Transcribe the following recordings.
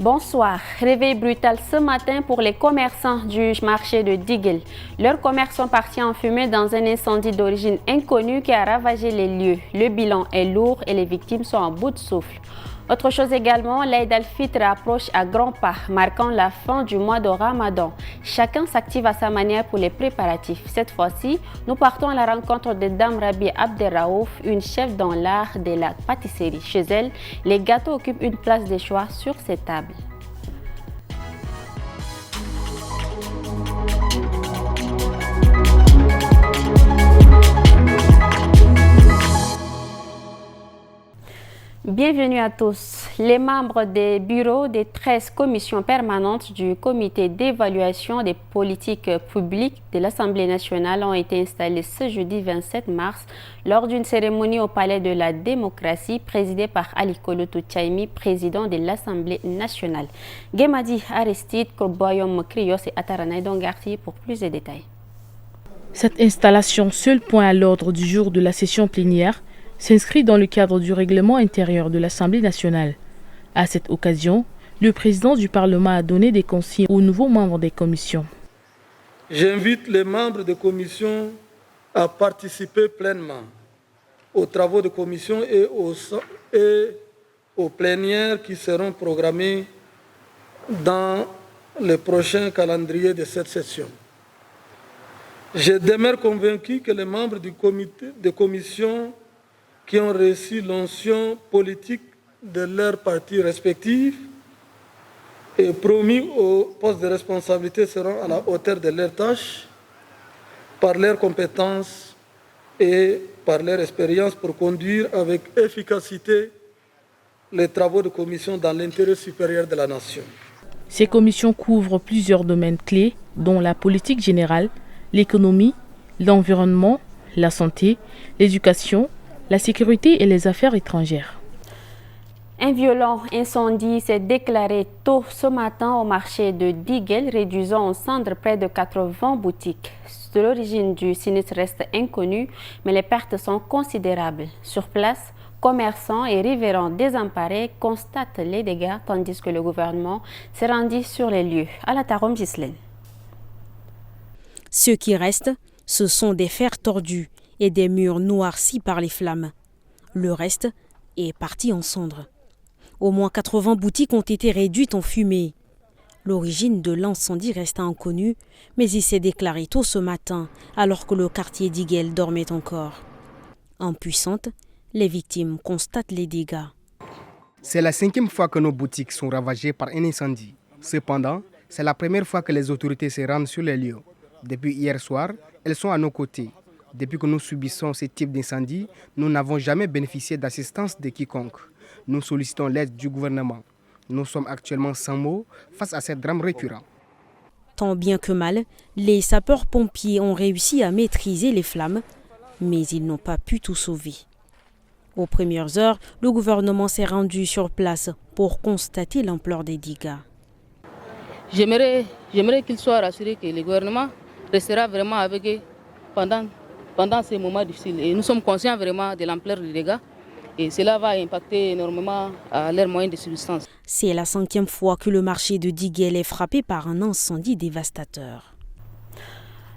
Bonsoir. Réveil brutal ce matin pour les commerçants du marché de Diguel. Leurs commerces sont partis en fumée dans un incendie d'origine inconnue qui a ravagé les lieux. Le bilan est lourd et les victimes sont en bout de souffle. Autre chose également, l'Aïd al-Fitr approche à grands pas, marquant la fin du mois de Ramadan. Chacun s'active à sa manière pour les préparatifs. Cette fois-ci, nous partons à la rencontre de Dame Rabi Abderraouf, une chef dans l'art de la pâtisserie. Chez elle, les gâteaux occupent une place de choix sur ses tables. Bienvenue à tous. Les membres des bureaux des 13 commissions permanentes du comité d'évaluation des politiques publiques de l'Assemblée nationale ont été installés ce jeudi 27 mars lors d'une cérémonie au Palais de la démocratie présidée par Ali Kolotou Tchaimi, président de l'Assemblée nationale. Gemadi Aristide, Koboyom Krios et Ataranay Dongarti pour plus de détails. Cette installation, seul point à l'ordre du jour de la session plénière, s'inscrit dans le cadre du règlement intérieur de l'Assemblée nationale. À cette occasion, le président du Parlement a donné des consignes aux nouveaux membres des commissions. J'invite les membres des commissions à participer pleinement aux travaux de commission et aux plénières qui seront programmés dans le prochain calendrier de cette session. Je demeure convaincu que les membres du comité de commission qui ont reçu l'onction politique de leurs partis respectifs et promis au poste de responsabilité seront à la hauteur de leurs tâches par leurs compétences et par leur expérience pour conduire avec efficacité les travaux de commission dans l'intérêt supérieur de la nation. Ces commissions couvrent plusieurs domaines clés, dont la politique générale, l'économie, l'environnement, la santé, l'éducation, la sécurité et les affaires étrangères. Un violent incendie s'est déclaré tôt ce matin au marché de Diguel, réduisant en cendres près de 80 boutiques. L'origine du sinistre reste inconnue, mais les pertes sont considérables. Sur place, commerçants et riverains désemparés constatent les dégâts, tandis que le gouvernement s'est rendu sur les lieux. À la Tarom Ghislaine. Ce qui reste, ce sont des fers tordus et des murs noircis par les flammes. Le reste est parti en cendres. Au moins 80 boutiques ont été réduites en fumée. L'origine de l'incendie reste inconnue, mais il s'est déclaré tôt ce matin, alors que le quartier d'Iguel dormait encore. Impuissantes, les victimes constatent les dégâts. C'est la 5e fois que nos boutiques sont ravagées par un incendie. Cependant, c'est la première fois que les autorités se rendent sur les lieux. Depuis hier soir, elles sont à nos côtés. Depuis que nous subissons ce type d'incendie, nous n'avons jamais bénéficié d'assistance de quiconque. Nous sollicitons l'aide du gouvernement. Nous sommes actuellement sans mots face à ces drames récurrents. Tant bien que mal, les sapeurs-pompiers ont réussi à maîtriser les flammes, mais ils n'ont pas pu tout sauver. Aux premières heures, le gouvernement s'est rendu sur place pour constater l'ampleur des dégâts. J'aimerais qu'il soit rassuré que le gouvernement restera vraiment avec eux pendant ces moments difficiles. Et nous sommes conscients vraiment de l'ampleur des dégâts et cela va impacter énormément à leurs moyens de subsistance. C'est la 5e fois que le marché de Diguel est frappé par un incendie dévastateur.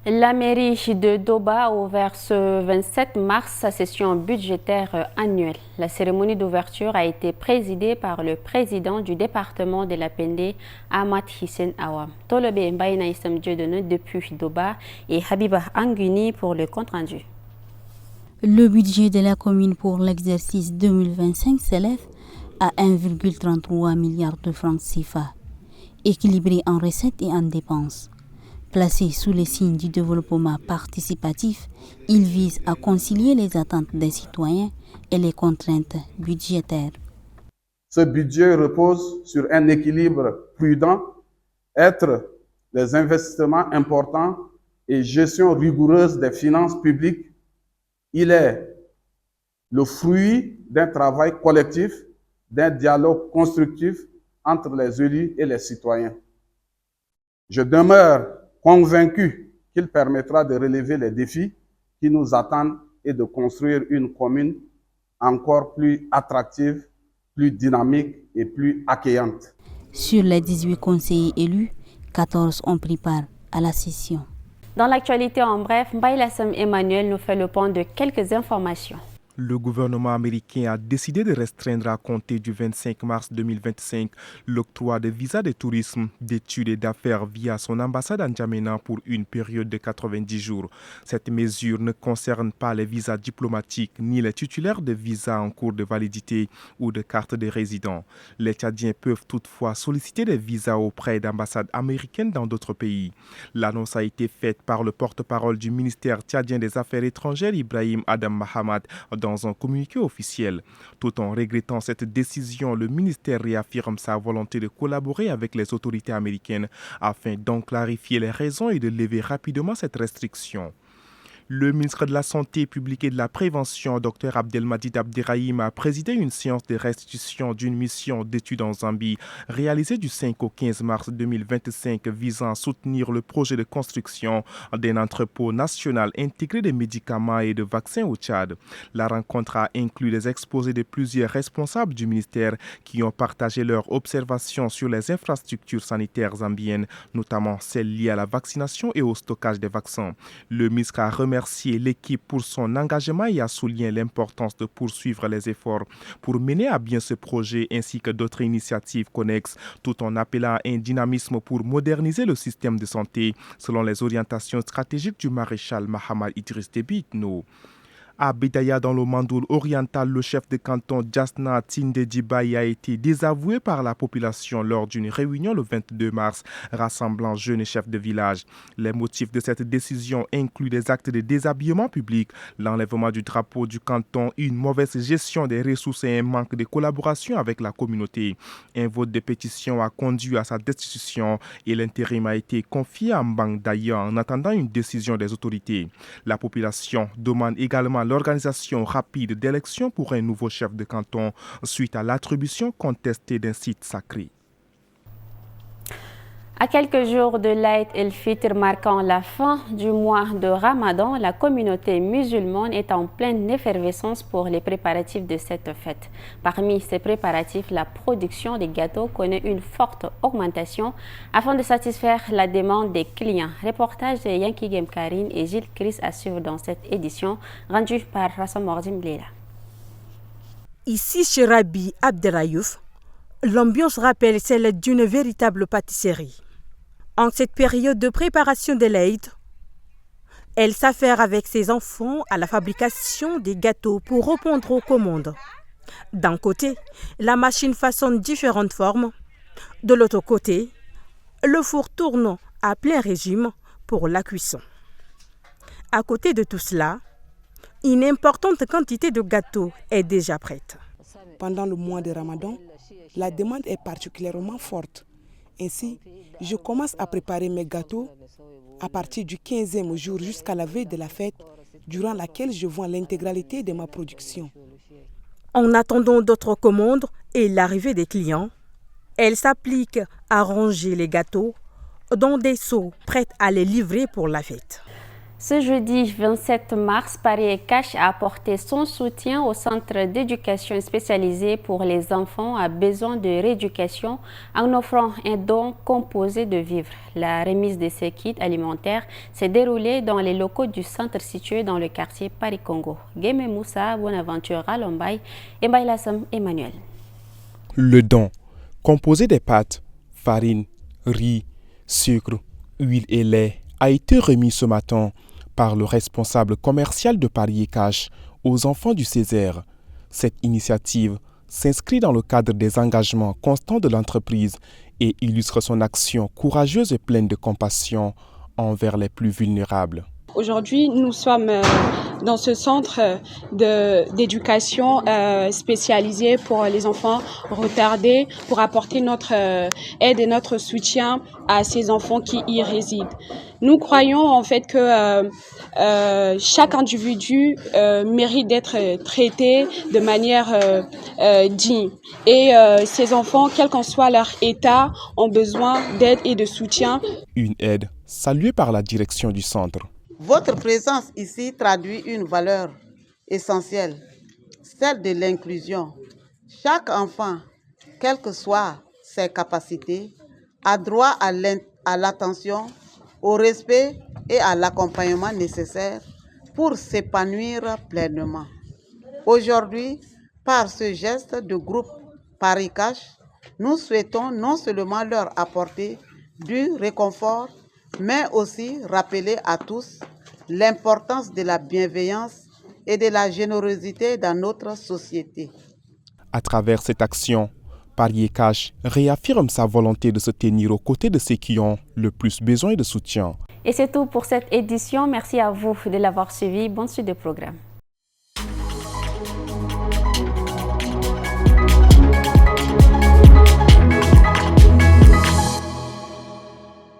La mairie de Doba a ouvert ce 27 mars sa session budgétaire annuelle. La cérémonie d'ouverture a été présidée par le président du département de la Pende, Ahmad Hissène Awam. Tolobe Mbaïna Issam Dieudonné depuis Doba et Habiba Anguni pour le compte-rendu. Le budget de la commune pour l'exercice 2025 s'élève à 1,33 milliard de francs CFA, équilibré en recettes et en dépenses. Placé sous les signes du développement participatif, il vise à concilier les attentes des citoyens et les contraintes budgétaires. Ce budget repose sur un équilibre prudent, être les investissements importants et gestion rigoureuse des finances publiques. Il est le fruit d'un travail collectif, d'un dialogue constructif entre les élus et les citoyens. Je demeure convaincu qu'il permettra de relever les défis qui nous attendent et de construire une commune encore plus attractive, plus dynamique et plus accueillante. Sur les 18 conseillers élus, 14 ont pris part à la session. Dans l'actualité en bref, Mbaye Emmanuel nous fait le point de quelques informations. Le gouvernement américain a décidé de restreindre à compter du 25 mars 2025 l'octroi de visas de tourisme, d'études et d'affaires via son ambassade à N'Djamena pour une période de 90 jours. Cette mesure ne concerne pas les visas diplomatiques ni les titulaires de visas en cours de validité ou de carte de résident. Les Tchadiens peuvent toutefois solliciter des visas auprès d'ambassades américaines dans d'autres pays. L'annonce a été faite par le porte-parole du ministère tchadien des Affaires étrangères, Ibrahim Adam Mahamad, dans un communiqué officiel. Tout en regrettant cette décision, le ministère réaffirme sa volonté de collaborer avec les autorités américaines afin d'en clarifier les raisons et de lever rapidement cette restriction. Le ministre de la Santé publique et de la Prévention, Dr Abdelmadid Abderrahim, a présidé une séance de restitution d'une mission d'études en Zambie réalisée du 5 au 15 mars 2025 visant à soutenir le projet de construction d'un entrepôt national intégré de médicaments et de vaccins au Tchad. La rencontre a inclus les exposés de plusieurs responsables du ministère qui ont partagé leurs observations sur les infrastructures sanitaires zambiennes, notamment celles liées à la vaccination et au stockage des vaccins. Le ministre a remercié l'équipe pour son engagement et a souligné l'importance de poursuivre les efforts pour mener à bien ce projet ainsi que d'autres initiatives connexes, tout en appelant à un dynamisme pour moderniser le système de santé selon les orientations stratégiques du maréchal Mahamad Idriss Déby Itno. À Bidaya, dans le Mandoul oriental, le chef de canton Jasna Tinde Djibaye a été désavoué par la population lors d'une réunion le 22 mars rassemblant jeunes et chefs de village. Les motifs de cette décision incluent des actes de déshabillement public, l'enlèvement du drapeau du canton, une mauvaise gestion des ressources et un manque de collaboration avec la communauté. Un vote de pétition a conduit à sa destitution et l'intérim a été confié à Mbang Daya en attendant une décision des autorités. La population demande également l'organisation rapide d'élections pour un nouveau chef de canton suite à l'attribution contestée d'un site sacré. À quelques jours de l'Aïd el-Fitr marquant la fin du mois de Ramadan, la communauté musulmane est en pleine effervescence pour les préparatifs de cette fête. Parmi ces préparatifs, la production des gâteaux connaît une forte augmentation afin de satisfaire la demande des clients. Reportage de Yankee Game Karine et Gilles Chris à suivre dans cette édition, rendue par Rassam Mordim Blela. Ici chez Rabbi Abderrayouf, l'ambiance rappelle celle d'une véritable pâtisserie. En cette période de préparation de l'Aïd, elle s'affaire avec ses enfants à la fabrication des gâteaux pour répondre aux commandes. D'un côté, la machine façonne différentes formes. De l'autre côté, le four tourne à plein régime pour la cuisson. À côté de tout cela, une importante quantité de gâteaux est déjà prête. Pendant le mois de Ramadan, la demande est particulièrement forte. Ainsi, je commence à préparer mes gâteaux à partir du 15e jour jusqu'à la veille de la fête, durant laquelle je vends l'intégralité de ma production. En attendant d'autres commandes et l'arrivée des clients, elle s'applique à ranger les gâteaux dans des seaux prêts à les livrer pour la fête. Ce jeudi 27 mars, Paris Cash a apporté son soutien au centre d'éducation spécialisé pour les enfants à besoin de rééducation en offrant un don composé de vivres. La remise de ces kits alimentaires s'est déroulée dans les locaux du centre situé dans le quartier Paris-Congo. Guémé Moussa, Bonaventure Ralombay et Mbaye Emmanuel. Le don, composé des pâtes, farine, riz, sucre, huile et lait, a été remis ce matin par le responsable commercial de Paris Cash aux enfants du Césaire. Cette initiative s'inscrit dans le cadre des engagements constants de l'entreprise et illustre son action courageuse et pleine de compassion envers les plus vulnérables. Aujourd'hui, nous sommes dans ce centre d'éducation spécialisé pour les enfants retardés pour apporter notre aide et notre soutien à ces enfants qui y résident. Nous croyons en fait que chaque individu mérite d'être traité de manière digne. Et ces enfants, quel qu'en soit leur état, ont besoin d'aide et de soutien. Une aide saluée par la direction du centre. Votre présence ici traduit une valeur essentielle, celle de l'inclusion. Chaque enfant, quelle que soit ses capacités, a droit à l'attention, au respect et à l'accompagnement nécessaire pour s'épanouir pleinement. Aujourd'hui, par ce geste de groupe Paris Cash, nous souhaitons non seulement leur apporter du réconfort, mais aussi rappeler à tous l'importance de la bienveillance et de la générosité dans notre société. À travers cette action, Paris Cash réaffirme sa volonté de se tenir aux côtés de ceux qui ont le plus besoin de soutien. Et c'est tout pour cette édition. Merci à vous de l'avoir suivi. Bonne suite de programme.